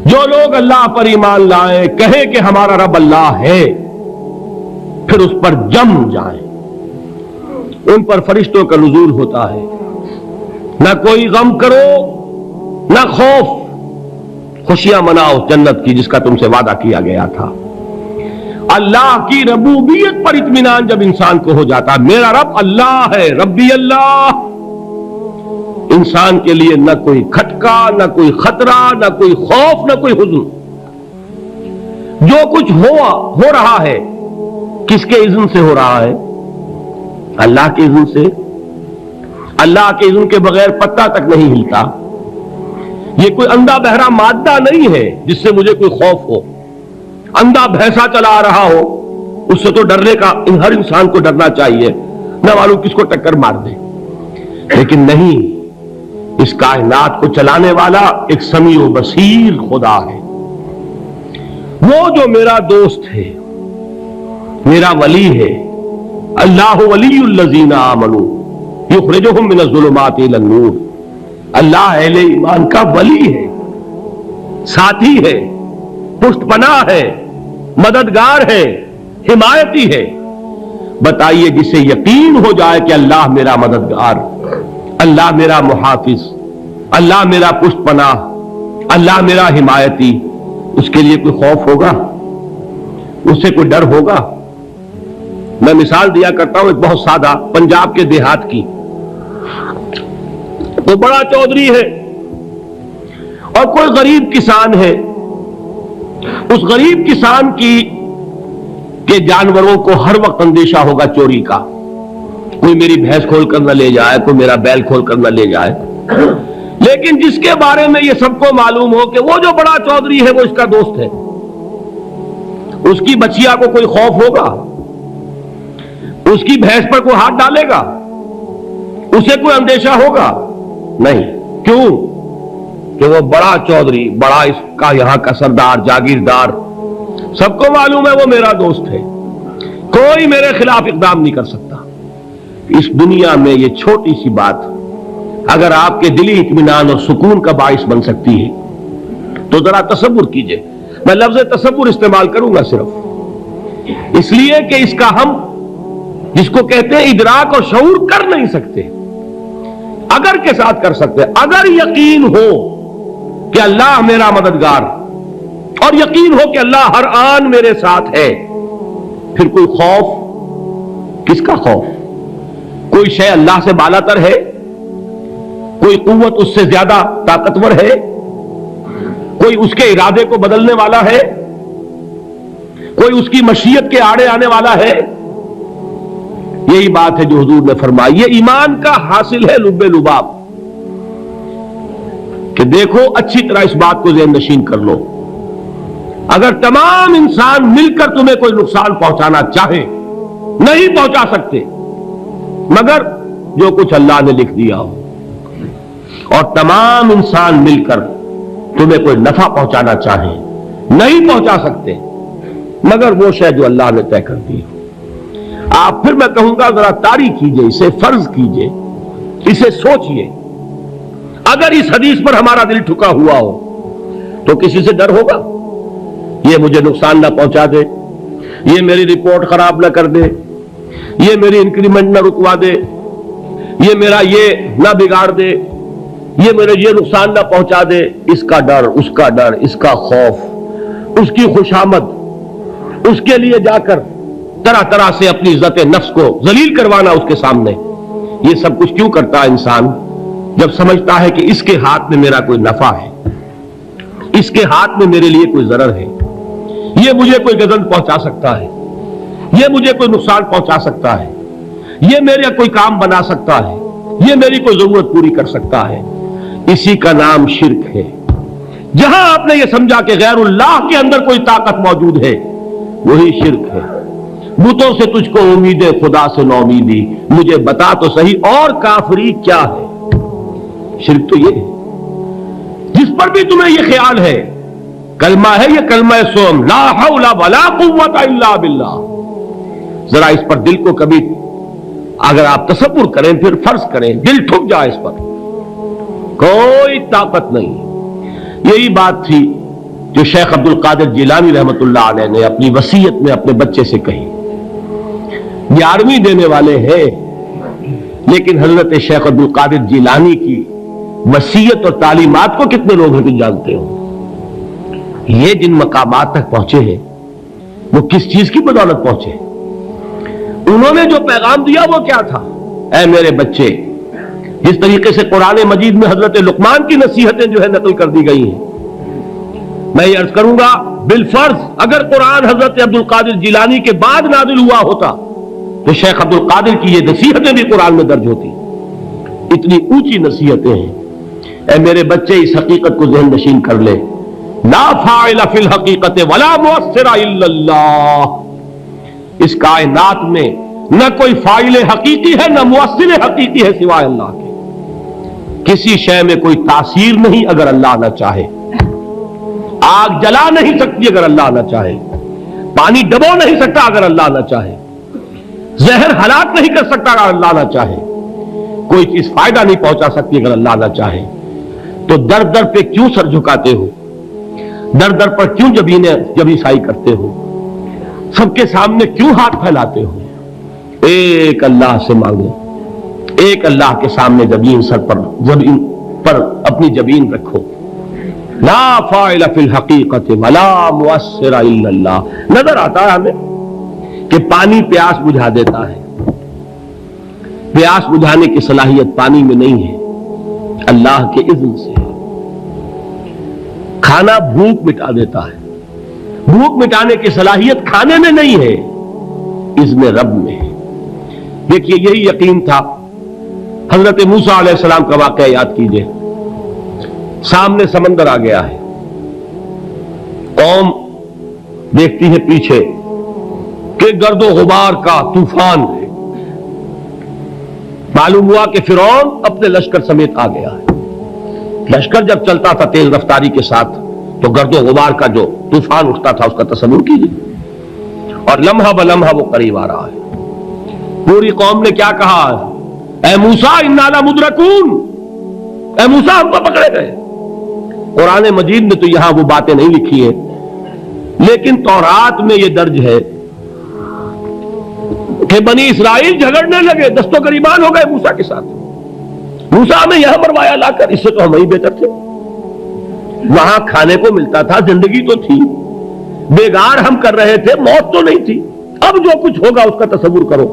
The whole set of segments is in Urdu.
جو لوگ اللہ پر ایمان لائیں، کہیں کہ ہمارا رب اللہ ہے، پھر اس پر جم جائیں، ان پر فرشتوں کا نزول ہوتا ہے، نہ کوئی غم کرو نہ خوف، خوشیاں مناؤ جنت کی جس کا تم سے وعدہ کیا گیا تھا۔ اللہ کی ربوبیت پر اطمینان جب انسان کو ہو جاتا، میرا رب اللہ ہے، ربی اللہ، انسان کے لیے نہ کوئی کھٹکا، نہ کوئی خطرہ، نہ کوئی خوف، نہ کوئی حزن۔ جو کچھ ہو رہا ہے کس کے اذن سے ہو رہا ہے؟ اللہ کے اذن سے۔ اللہ کے اذن کے بغیر پتا تک نہیں ہلتا۔ یہ کوئی اندھا بہرا مادہ نہیں ہے جس سے مجھے کوئی خوف ہو۔ اندھا بھینسا چلا آ رہا ہو اس سے تو ڈرنے کا ہر انسان کو ڈرنا چاہیے، نہ معلوم کس کو ٹکر مار دے، لیکن نہیں، اس کائنات کو چلانے والا ایک سمیع و بصیر خدا ہے۔ وہ جو میرا دوست ہے، میرا ولی ہے، اللہ ولی الذین آمنوا یخرجہم من الظلمات الی النور، اللہ اہل ایمان کا ولی ہے، ساتھی ہے، پشت پناہ ہے، مددگار ہے، حمایتی ہے۔ بتائیے جسے یقین ہو جائے کہ اللہ میرا مددگار، اللہ میرا محافظ، اللہ میرا پشت پناہ، اللہ میرا حمایتی، اس کے لیے کوئی خوف ہوگا؟ اس سے کوئی ڈر ہوگا؟ میں مثال دیا کرتا ہوں ایک بہت سادہ، پنجاب کے دیہات کی۔ وہ بڑا چودھری ہے اور کوئی غریب کسان ہے۔ اس غریب کسان کے جانوروں کو ہر وقت اندیشہ ہوگا چوری کا، کوئی میری بھینس کھول کر نہ لے جائے، کوئی میرا بیل کھول کر نہ لے جائے۔ لیکن جس کے بارے میں یہ سب کو معلوم ہو کہ وہ جو بڑا چودھری ہے وہ اس کا دوست ہے، اس کی بچیا کو کوئی خوف ہوگا؟ اس کی بھینس پر کوئی ہاتھ ڈالے گا؟ اسے کوئی اندیشہ ہوگا؟ نہیں۔ کیوں؟ کہ وہ بڑا چودھری، بڑا اس کا یہاں کا سردار، جاگیردار، سب کو معلوم ہے وہ میرا دوست ہے، کوئی میرے خلاف اقدام نہیں کر سکتا۔ اس دنیا میں یہ چھوٹی سی بات اگر آپ کے دلی اطمینان اور سکون کا باعث بن سکتی ہے تو ذرا تصور کیجئے۔ میں لفظ تصور استعمال کروں گا صرف اس لیے کہ اس کا ہم جس کو کہتے ہیں ادراک اور شعور کر نہیں سکتے، اگر کے ساتھ کر سکتے۔ اگر یقین ہو کہ اللہ میرا مددگار اور یقین ہو کہ اللہ ہر آن میرے ساتھ ہے، پھر کوئی خوف؟ کس کا خوف؟ کوئی شے اللہ سے بالا تر ہے؟ کوئی قوت اس سے زیادہ طاقتور ہے؟ کوئی اس کے ارادے کو بدلنے والا ہے؟ کوئی اس کی مشیت کے آڑے آنے والا ہے؟ یہی بات ہے جو حضور نے فرمائی۔ یہ ایمان کا حاصل ہے لب لباب، کہ دیکھو اچھی طرح اس بات کو ذہن نشین کر لو، اگر تمام انسان مل کر تمہیں کوئی نقصان پہنچانا چاہے نہیں پہنچا سکتے مگر جو کچھ اللہ نے لکھ دیا ہو، اور تمام انسان مل کر تمہیں کوئی نفع پہنچانا چاہے نہیں پہنچا سکتے مگر وہ شے جو اللہ نے طے کر دی ہو۔ آپ پھر میں کہوں گا ذرا طاری کیجئے، اسے فرض کیجئے، اسے سوچئے۔ اگر اس حدیث پر ہمارا دل ٹھکا ہوا ہو تو کسی سے ڈر ہوگا؟ یہ مجھے نقصان نہ پہنچا دے، یہ میری رپورٹ خراب نہ کر دے، یہ میری انکریمنٹ نہ رکوا دے، یہ میرا یہ نہ بگاڑ دے، یہ میرے یہ نقصان نہ پہنچا دے۔ اس کا ڈر، اس کا ڈر، اس کا خوف، اس کی خوشامد، اس کے لیے جا کر طرح طرح سے اپنی عزت نفس کو ذلیل کروانا اس کے سامنے، یہ سب کچھ کیوں کرتا ہے انسان؟ جب سمجھتا ہے کہ اس کے ہاتھ میں میرا کوئی نفع ہے، اس کے ہاتھ میں میرے لیے کوئی ضرر ہے، یہ مجھے کوئی گزن پہنچا سکتا ہے، یہ مجھے کوئی نقصان پہنچا سکتا ہے، یہ میرا کوئی کام بنا سکتا ہے، یہ میری کوئی ضرورت پوری کر سکتا ہے، اسی کا نام شرک ہے۔ جہاں آپ نے یہ سمجھا کہ غیر اللہ کے اندر کوئی طاقت موجود ہے وہی شرک ہے۔ بتوں سے تجھ کو امید ہے، خدا سے نو امیدی، مجھے بتا تو صحیح اور کافری کیا ہے؟ شرک تو یہ ہے۔ جس پر بھی تمہیں یہ خیال ہے کلمہ ہے، یہ کلمہ سوم لا حول ولا قوت الا باللہ، ذرا اس پر دل کو کبھی اگر آپ تصور کریں، پھر فرض کریں، دل ٹھک جائے اس پر، کوئی طاقت نہیں۔ یہی بات تھی جو شیخ عبد القادر جیلانی رحمت اللہ علیہ نے اپنی وصیت میں اپنے بچے سے کہی. 11ویں دینے والے ہیں، لیکن حضرت شیخ عبد القادر جیلانی کی وصیت اور تعلیمات کو کتنے لوگ ہیں کہ جانتے ہو؟ یہ جن مقامات تک پہنچے ہیں وہ کس چیز کی بدولت پہنچے؟ انہوں نے جو پیغام دیا وہ کیا تھا؟ اے میرے بچے، جس طریقے سے قرآن مجید میں حضرت لقمان کی نصیحتیں جو ہے نقل کر دی گئی ہیں، میں یہ عرض کروں گا بالفرض اگر قرآن حضرت عبد القادر جیلانی کے بعد نازل ہوا ہوتا تو شیخ عبد القادر کی یہ نصیحتیں بھی قرآن میں درج ہوتی. اتنی اونچی نصیحتیں ہیں. اے میرے بچے، اس حقیقت کو ذہن نشین کر لے، لا فاعل فی الحقیقت ولا مؤثر الا اللہ. اس کائنات میں نہ کوئی فاعل حقیقی ہے نہ مؤثر حقیقی ہے سوائے اللہ کے. کسی شے میں کوئی تاثیر نہیں اگر اللہ نہ چاہے. آگ جلا نہیں سکتی اگر اللہ نہ چاہے. پانی ڈبو نہیں سکتا اگر اللہ نہ چاہے. زہر ہلاک نہیں کر سکتا اگر اللہ نہ چاہے. کوئی چیز فائدہ نہیں پہنچا سکتی اگر اللہ نہ چاہے. تو در در پہ کیوں سر جھکاتے ہو؟ در در پر کیوں جبیں سائی کرتے ہو؟ سب کے سامنے کیوں ہاتھ پھیلاتے ہو؟ ایک اللہ سے مانگو، ایک اللہ کے سامنے جبین پر اپنی جبین رکھو. لا فاعل فی الحقیقت ولا مؤثر الا اللہ. نظر آتا ہے ہمیں کہ پانی پیاس بجھا دیتا ہے. پیاس بجھانے کی صلاحیت پانی میں نہیں ہے، اللہ کے اذن سے. کھانا بھوک مٹا دیتا ہے. بھوک مٹانے کی صلاحیت کھانے میں نہیں ہے، اذن رب میں ہے. دیکھیے یہی یقین تھا. حضرت موسیٰ علیہ السلام کا واقعہ یاد کیجئے. سامنے سمندر آ گیا ہے، قوم دیکھتی ہے پیچھے کہ گرد و غبار کا طوفان ہے. معلوم ہوا کہ فرعون اپنے لشکر سمیت آ گیا ہے. لشکر جب چلتا تھا تیز رفتاری کے ساتھ تو گرد و غبار کا جو طوفان اٹھتا تھا اس کا تصور کیجیے. اور لمحہ بلمحہ وہ قریب آ رہا ہے. پوری قوم نے کیا کہا؟ اے موسیٰ انا لمدرکون، اے موسیٰ ہم کو پکڑے گئے. قرآن مجید میں تو یہاں وہ باتیں نہیں لکھی ہیں، لیکن تورات میں یہ درج ہے کہ بنی اسرائیل جھگڑنے لگے، دست و گریبان ہو گئے موسیٰ کے ساتھ. موسیٰ ہمیں یہاں مروایا لا کر، اس سے تو ہم ہی بہتر تھے. وہاں کھانے کو ملتا تھا، زندگی تو تھی، بیگار ہم کر رہے تھے، موت تو نہیں تھی. اب جو کچھ ہوگا اس کا تصور کرو،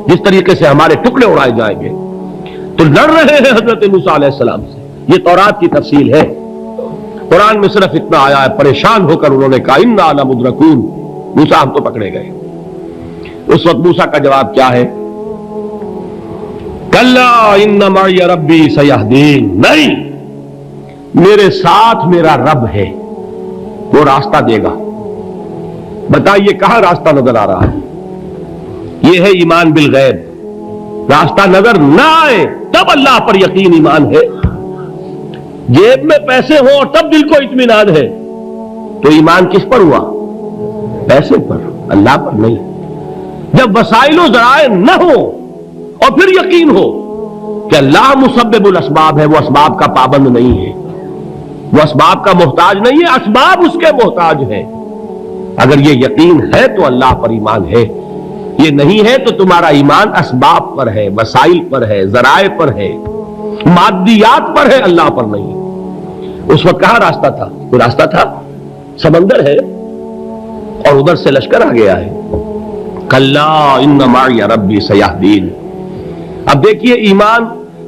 جس طریقے سے ہمارے ٹکڑے اڑائے جائیں گے. تو لڑ رہے ہیں حضرت موسیٰ علیہ السلام سے. یہ تورات کی تفصیل ہے. قرآن میں صرف اتنا آیا ہے، پریشان ہو کر انہوں نے کہا انا لمدرکون، موسیٰ ہم تو پکڑے گئے. اس وقت موسیٰ کا جواب کیا ہے؟ کلا ان معی ربی سیہدین. نہیں، میرے ساتھ میرا رب ہے، وہ راستہ دے گا. بتائیے کہاں راستہ نظر آ رہا ہے؟ یہ ہے ایمان بالغیب. راستہ نظر نہ آئے تب اللہ پر یقین ایمان ہے. جیب میں پیسے ہوں اور تب دل کو اطمینان ہے تو ایمان کس پر ہوا؟ پیسے پر، اللہ پر نہیں. جب وسائل و ذرائع نہ ہو اور پھر یقین ہو کہ اللہ مسبب الاسباب ہے، وہ اسباب کا پابند نہیں ہے، وہ اسباب کا محتاج نہیں ہے، اسباب اس کے محتاج ہے. اگر یہ یقین ہے تو اللہ پر ایمان ہے. یہ نہیں ہے تو تمہارا ایمان اسباب پر ہے، وسائل پر ہے، ذرائع پر ہے، مادیات پر ہے، اللہ پر نہیں. اس وقت کہاں راستہ تھا؟ کوئی راستہ تھا؟ سمندر ہے اور ادھر سے لشکر آ گیا ہے. کلا ان معی ربی سیہدین. اب دیکھیے ایمان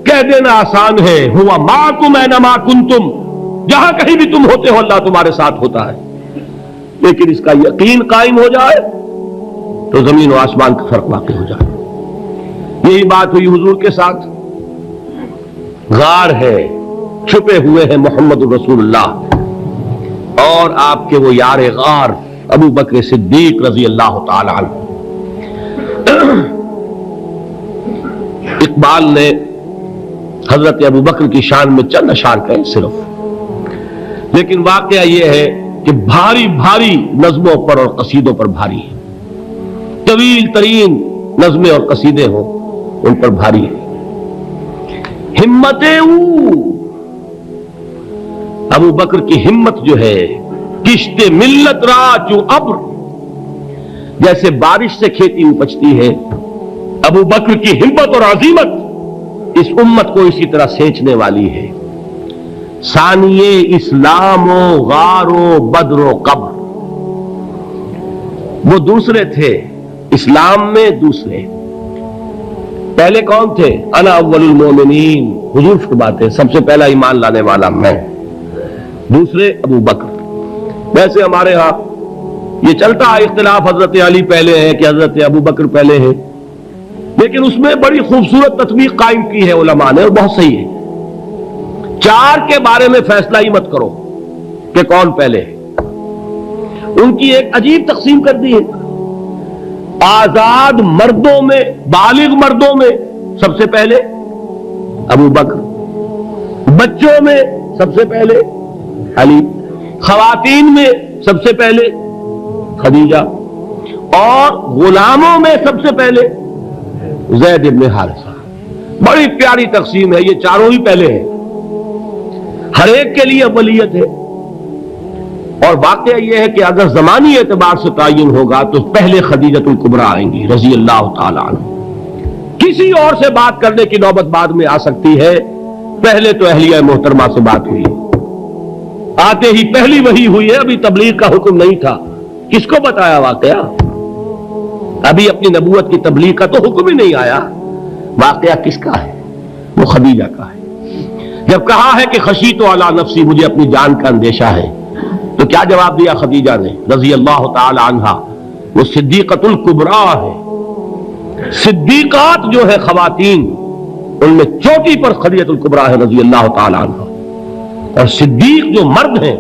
کہہ دینا آسان ہے، ہوا معکم اینما کنتم، جہاں کہیں بھی تم ہوتے ہو اللہ تمہارے ساتھ ہوتا ہے. لیکن اس کا یقین قائم ہو جائے تو زمین و آسمان کا فرق واقع ہو جائے. یہی بات ہوئی حضور کے ساتھ. غار ہے، چھپے ہوئے ہیں محمد رسول اللہ اور آپ کے وہ یار غار ابو بکر صدیق رضی اللہ تعالی عنہ. اقبال نے حضرت ابو بکر کی شان میں چند اشعار کہے صرف، لیکن واقعہ یہ ہے کہ بھاری بھاری نظموں پر اور قصیدوں پر بھاری ہے. طویل ترین نظمیں اور قصیدے ہوں ان پر بھاری ہے. ہمت ابو بکر کی ہمت جو ہے کشت ملت را چو ابر، جیسے بارش سے کھیتی اپجتی ہے، ابو بکر کی ہمت اور عزیمت اس امت کو اسی طرح سینچنے والی ہے۔ ثانیے اسلام و غار و بدر و قبر، وہ دوسرے تھے اسلام میں، دوسرے پہلے کون تھے؟ انا اول المومنین، حضور فرماتے ہیں سب سے پہلا ایمان لانے والا میں، دوسرے ابو بکر۔ ویسے ہمارے ہاں یہ چلتا ہے اختلاف، حضرت علی پہلے ہے کہ حضرت ابو بکر پہلے ہے، لیکن اس میں بڑی خوبصورت تطبیق قائم کی ہے علماء نے، اور بہت صحیح ہے۔ چار کے بارے میں فیصلہ ہی مت کرو کہ کون پہلے ہے، ان کی ایک عجیب تقسیم کر دی ہے۔ آزاد مردوں میں، بالغ مردوں میں سب سے پہلے ابو بکر، بچوں میں سب سے پہلے علی، خواتین میں سب سے پہلے خدیجہ، اور غلاموں میں سب سے پہلے زید بن حارثہ۔ بڑی پیاری تقسیم ہے، یہ چاروں ہی پہلے ہیں، ہر ایک کے لیے اولیت ہے۔ اور واقعہ یہ ہے کہ اگر زمانی اعتبار سے تعین ہوگا تو پہلے خدیجۃ الکبریٰ آئیں گی رضی اللہ تعالی عنہ، کسی اور سے بات کرنے کی نوبت بعد میں آ سکتی ہے، پہلے تو اہلیہ محترمہ سے بات ہوئی، آتے ہی پہلی وحی ہوئی ہے، ابھی تبلیغ کا حکم نہیں تھا، کس کو بتایا واقعہ؟ ابھی اپنی نبوت کی تبلیغ کا تو حکم ہی نہیں آیا، واقعہ کس کا ہے؟ وہ خدیجہ کا ہے۔ جب کہا ہے کہ خشیت علی نفسی، مجھے اپنی جان کا اندیشہ ہے، تو کیا جواب دیا خدیجہ نے رضی اللہ تعالی عنہا؟ وہ صدیقۃ الکبریٰ ہے، صدیقات جو ہے خواتین ان میں چوٹی پر خدیجۃ الکبریٰ ہے رضی اللہ تعالی عنہا، اور صدیق جو مرد ہیں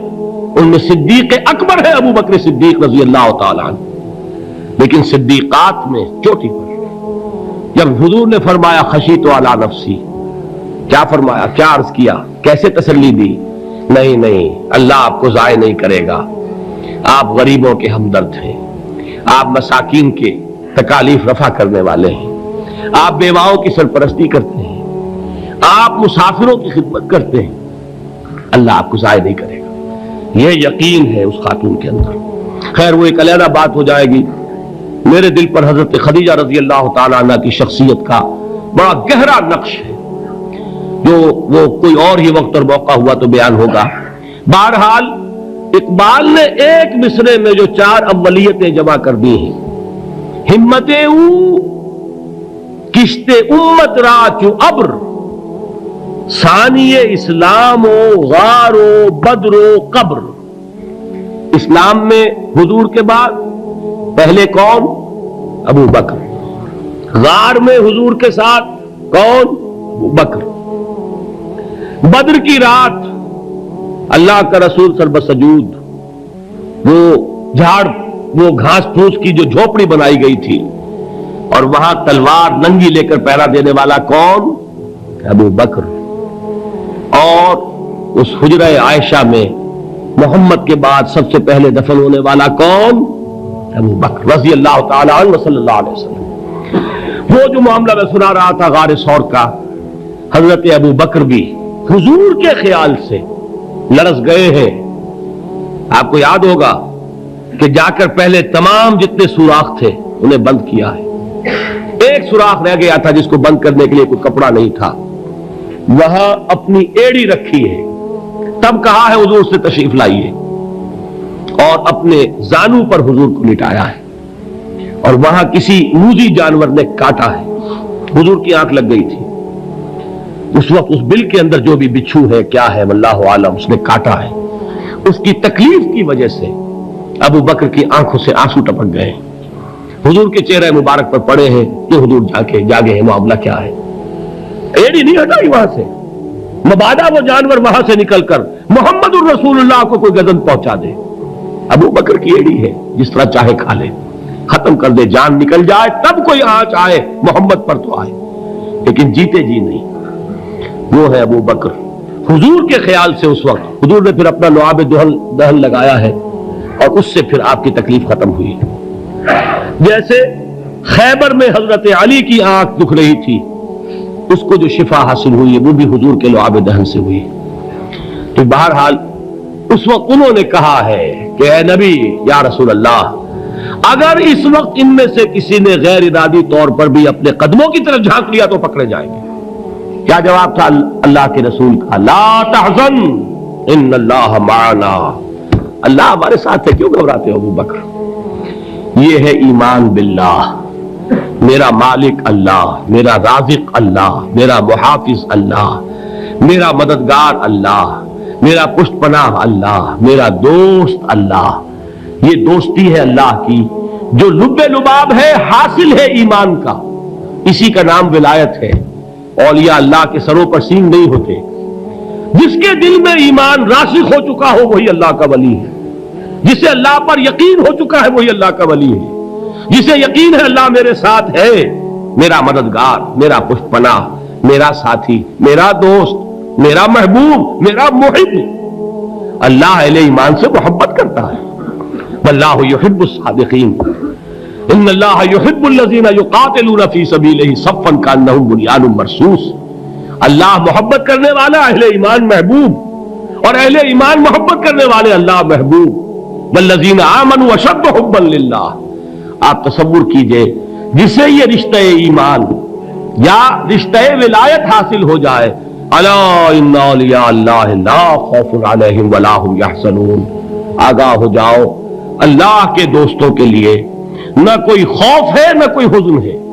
ان میں صدیق اکبر ہے ابو بکر صدیق رضی اللہ تعالی عنہ، لیکن صدیقات میں چوٹی پر۔ جب حضور نے فرمایا خشیت علی نفسی، کیا فرمایا، کیا عرض کیا، کیسے تسلی دی؟ نہیں نہیں، اللہ آپ کو ضائع نہیں کرے گا، آپ غریبوں کے ہمدرد ہیں، آپ مساکین کے تکالیف رفع کرنے والے ہیں، آپ بیواؤں کی سرپرستی کرتے ہیں، آپ مسافروں کی خدمت کرتے ہیں، اللہ آپ کو ضائع نہیں کرے گا۔ یہ یقین ہے اس خاتون کے اندر۔ خیر وہ ایک علیحدہ بات ہو جائے گی۔ میرے دل پر حضرت خدیجہ رضی اللہ تعالی عنہ کی شخصیت کا بڑا گہرا نقش ہے، جو وہ کوئی اور ہی وقت اور موقع ہوا تو بیان ہوگا۔ بہرحال اقبال نے ایک مصرے میں جو چار اولیتیں جمع کر دی ہیں، ہمت او کشت امت را چو ابر، ثانی اسلام و غار و بدر و قبر۔ اسلام میں حضور کے بعد پہلے کون؟ ابو بکر۔ غار میں حضور کے ساتھ کون؟ ابو بکر۔ بدر کی رات اللہ کا رسول سربسجود، وہ گھاس پھوس کی جو جھوپڑی بنائی گئی تھی، اور وہاں تلوار ننگی لے کر پہرا دینے والا کون؟ ابو بکر۔ اور اس حجرہ عائشہ میں محمد کے بعد سب سے پہلے دفن ہونے والا کون؟ ابو بکر رضی اللہ تعالی عنہ صلی اللہ علیہ وسلم۔ وہ جو معاملہ میں سنا رہا تھا غار ثور کا، حضرت ابو بکر بھی حضور کے خیال سے لرز گئے ہیں۔ آپ کو یاد ہوگا کہ جا کر پہلے تمام جتنے سوراخ تھے انہیں بند کیا ہے، ایک سوراخ رہ گیا تھا جس کو بند کرنے کے لیے کوئی کپڑا نہیں تھا، وہاں اپنی ایڑی رکھی ہے، تب کہا ہے حضور سے تشریف لائیے، اور اپنے زانو پر حضور کو لٹایا ہے، اور وہاں کسی موذی جانور نے کاٹا ہے، حضور کی آنکھ لگ گئی تھی، اس وقت اس بل کے اندر جو بھی بچھو ہے کیا ہے واللہ عالم، اس نے کاٹا ہے، اس کی تکلیف کی وجہ سے ابو بکر کی آنکھوں سے آنسو ٹپک گئے، حضور کے چہرے مبارک پر پڑے ہیں کہ حضور جاگے ہیں، معاملہ کیا ہے؟ ایڑی نہیں ہٹائی وہاں سے، مبادا وہ جانور وہاں سے نکل کر محمد الرسول اللہ کو کوئی گزن پہنچا دے، ابو بکر کی ایڑی ہے، جس طرح چاہے کھا لے، ختم کر دے، جان نکل جائے تب کوئی آنچ آئے محمد پر تو آئے، لیکن جیتے جی نہیں۔ وہ ہے ابو بکر حضور کے خیال سے۔ اس وقت حضور نے پھر اپنا لعاب دہن لگایا ہے، اور اس سے پھر آپ کی تکلیف ختم ہوئی۔ جیسے خیبر میں حضرت علی کی آنکھ دکھ رہی تھی، اس کو جو شفا حاصل ہوئی وہ بھی حضور کے لعاب دہن سے ہوئی۔ تو بہرحال اس وقت انہوں نے کہا ہے کہ اے نبی یا رسول اللہ، اگر اس وقت ان میں سے کسی نے غیر ارادی طور پر بھی اپنے قدموں کی طرف جھانک لیا تو پکڑے جائیں گے۔ کیا جواب تھا اللہ کے رسول کا؟ لا تحزن ان اللہ معنا، اللہ ہمارے ساتھ ہے، کیوں گھبراتے ہو ابو بکر؟ یہ ہے ایمان باللہ، میرا مالک اللہ، میرا رازق اللہ، میرا محافظ اللہ، میرا مددگار اللہ، میرا پشت پناہ اللہ، میرا دوست اللہ۔ یہ دوستی ہے اللہ کی جو لب لباب ہے، حاصل ہے ایمان کا، اسی کا نام ولایت ہے۔ اولیاء اللہ کے سروں پر سینگ نہیں ہوتے، جس کے دل میں ایمان راسخ ہو چکا ہو وہی اللہ کا ولی ہے، جسے اللہ پر یقین ہو چکا ہے وہی اللہ کا ولی ہے، جسے یقین ہے اللہ میرے ساتھ ہے، میرا مددگار، میرا پشت پناہ، میرا ساتھی، میرا دوست، میرا محبوب، میرا محب۔ اللہ اہل ایمان سے محبت کرتا ہے۔ واللہ یحب الصادقین، ان اللہ یحب الذین یقاتلون فی سبیلہ صفا کانہم بنیان مرصوص۔ اللہ محبت کرنے والا، اہل ایمان محبوب، اور اہل ایمان محبت کرنے والے اللہ محبوب۔ والذین آمنوا اشد حبا للہ۔ آپ تصور کیجئے جسے یہ رشتہ ایمان یا رشتہ ولایت حاصل ہو جائے، الا ان اولیاء اللہ لا خوف علیہم ولا هم یحزنون، آگاہ ہو جاؤ، اللہ کے دوستوں کے لیے نہ کوئی خوف ہے نہ کوئی حزن ہے۔